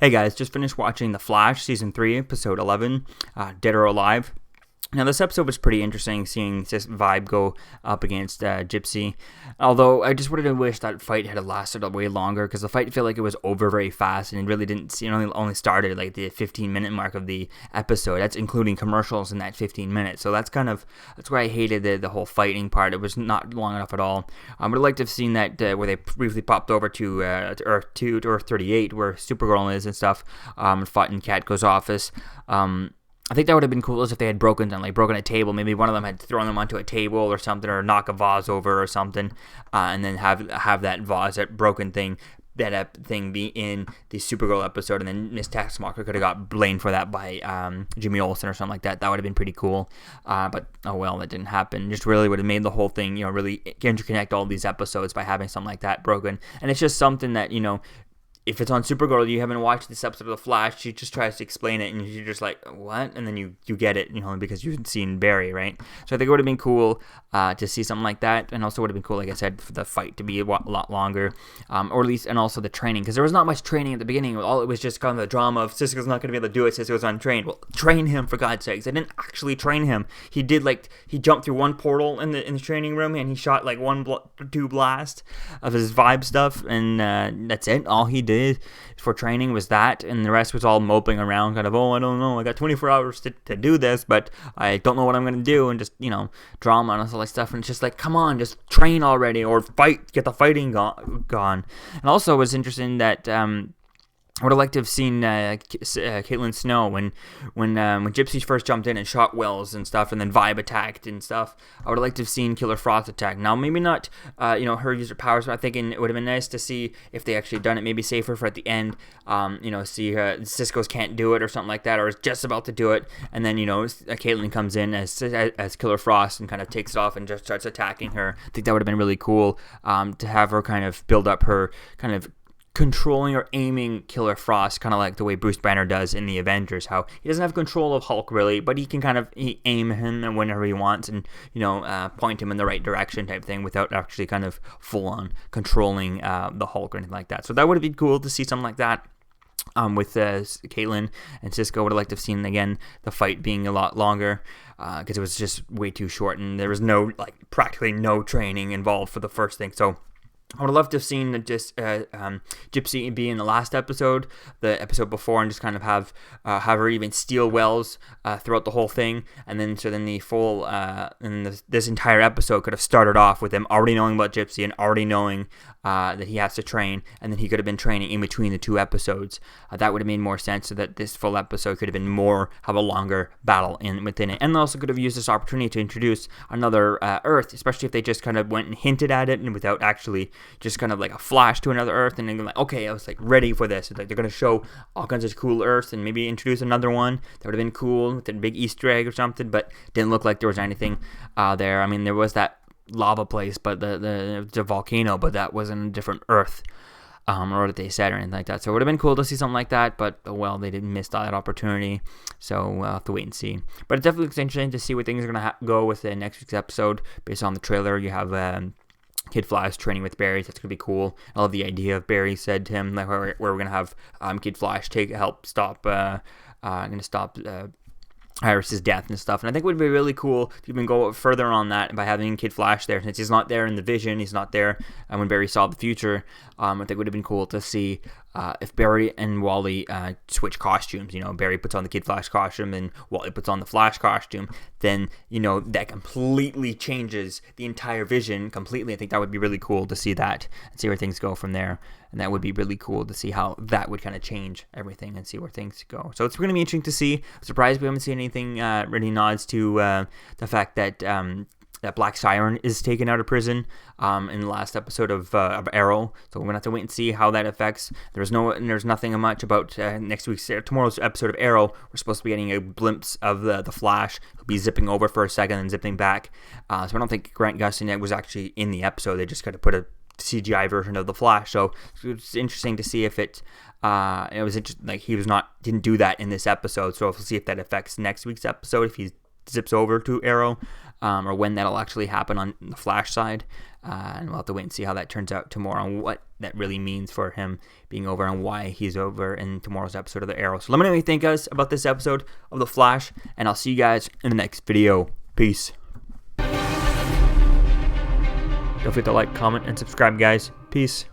Hey guys, just finished watching The Flash Season 3, Episode 11, Dead or Alive. Now, this episode was pretty interesting, seeing this vibe go up against Gypsy. Although, I just would have wished that fight had lasted way longer, because the fight felt like it was over very fast, and it really didn't, only started like the 15-minute mark of the episode. That's including commercials in that 15 minutes. So that's why I hated the whole fighting part. It was not long enough at all. I would have liked to have seen that where they briefly popped over to Earth 2 to Earth 38, where Supergirl is and stuff, and fought in Catco's office. I think that would have been cool if they had broken a table. Maybe one of them had thrown them onto a table or something, or knock a vase over or something, and then have that vase, that broken thing, thing be in the Supergirl episode, and then Miss Taskmaster could have got blamed for that by Jimmy Olsen or something like that. That would have been pretty cool. But oh well, that didn't happen. Just really would have made the whole thing, really interconnect all these episodes by having something like that broken. And it's just something that, if it's on Supergirl, you haven't watched this episode of The Flash, she just tries to explain it, and you're just like, what? And then you get it, because you've seen Barry, right? So I think it would have been cool to see something like that, and also would have been cool, like I said, for the fight to be a lot longer, or at least, and also the training, because there was not much training at the beginning. All it was just kind of the drama of Cisco's not going to be able to do it, Cisco's untrained. Well, train him, for God's sakes. They didn't actually train him. He did, he jumped through one portal in the training room, and he shot, two blasts of his vibe stuff, and that's it. All he did for training was that, and the rest was all moping around, kind of, I don't know, I got 24 hours to do this, but I don't know what I'm going to do, and just, drama and all that stuff, and it's just like, come on, just train already, or fight, get the fighting gone. And also, it was interesting that, I would have liked to have seen Caitlin Snow when Gypsy first jumped in and shot Wells and stuff, and then Vibe attacked and stuff. I would have liked to have seen Killer Frost attack. Now, maybe not, her use her powers, but I'm thinking it would have been nice to see if they actually done it, maybe safer for at the end, see Cisco's can't do it or something like that, or is just about to do it, and then, Caitlin comes in as Killer Frost and kind of takes it off and just starts attacking her. I think that would have been really cool, to have her kind of build up her kind of controlling or aiming Killer Frost, kind of like the way Bruce Banner does in the Avengers, how he doesn't have control of Hulk really, but he can kind of aim him whenever he wants, and point him in the right direction type thing, without actually kind of full on controlling the Hulk or anything like that. So that would have been cool to see something like that. With Caitlin and Cisco, would have liked to have seen again the fight being a lot longer, because it was just way too short, and there was practically no training involved for the first thing. So I would have loved to have seen Gypsy be in the last episode, the episode before, and just kind of have her even steal Wells throughout the whole thing, and then the full this entire episode could have started off with him already knowing about Gypsy and already knowing that he has to train, and then he could have been training in between the two episodes. That would have made more sense, so that this full episode could have been have a longer battle within it, and also could have used this opportunity to introduce another Earth, especially if they just kind of went and hinted at it, and without actually just kind of like a flash to another Earth, and then okay, I was ready for this. They're going to show all kinds of cool Earths and maybe introduce another one. That would have been cool with a big Easter egg or something, but didn't look like there was anything there. I mean, there was that lava place, but the volcano, but that was in a different Earth, or what they said or anything like that. So it would have been cool to see something like that, but they didn't miss that opportunity, so we'll have to wait and see. But it definitely looks interesting to see where things are going to go with the next week's episode. Based on the trailer, you have Kid Flash training with Barry. That's gonna be cool. I love the idea of Barry said to him where we're gonna have Kid Flash help stop Iris's death and stuff. And I think it would be really cool to even go further on that by having Kid Flash there, since he's not there in the Vision, he's not there when Barry saw the future. I think it would have been cool to see if Barry and Wally switch costumes. Barry puts on the Kid Flash costume and Wally puts on the Flash costume. Then, that completely changes the entire Vision completely. I think that would be really cool to see that and see where things go from there. And that would be really cool to see how that would kind of change everything and see where things go. So it's going to be interesting to see. I'm surprised we haven't seen anything really nods to the fact that that Black Siren is taken out of prison in the last episode of Arrow. So we're going to have to wait and see how that affects. There's nothing much about tomorrow's episode of Arrow. We're supposed to be getting a glimpse of the Flash. He'll be zipping over for a second and zipping back. So I don't think Grant Gustin was actually in the episode. They just kind of put a CGI version of the Flash. So it's interesting to see if it was interesting. He didn't do that in this episode. So we'll see if that affects next week's episode, if he zips over to Arrow, or when that'll actually happen on the Flash side. and we'll have to wait and see how that turns out tomorrow and what that really means for him being over and why he's over in tomorrow's episode of The Arrow. So let me know what you think, guys, about this episode of The Flash, and I'll see you guys in the next video. Peace. Don't forget to like, comment, and subscribe, guys. Peace.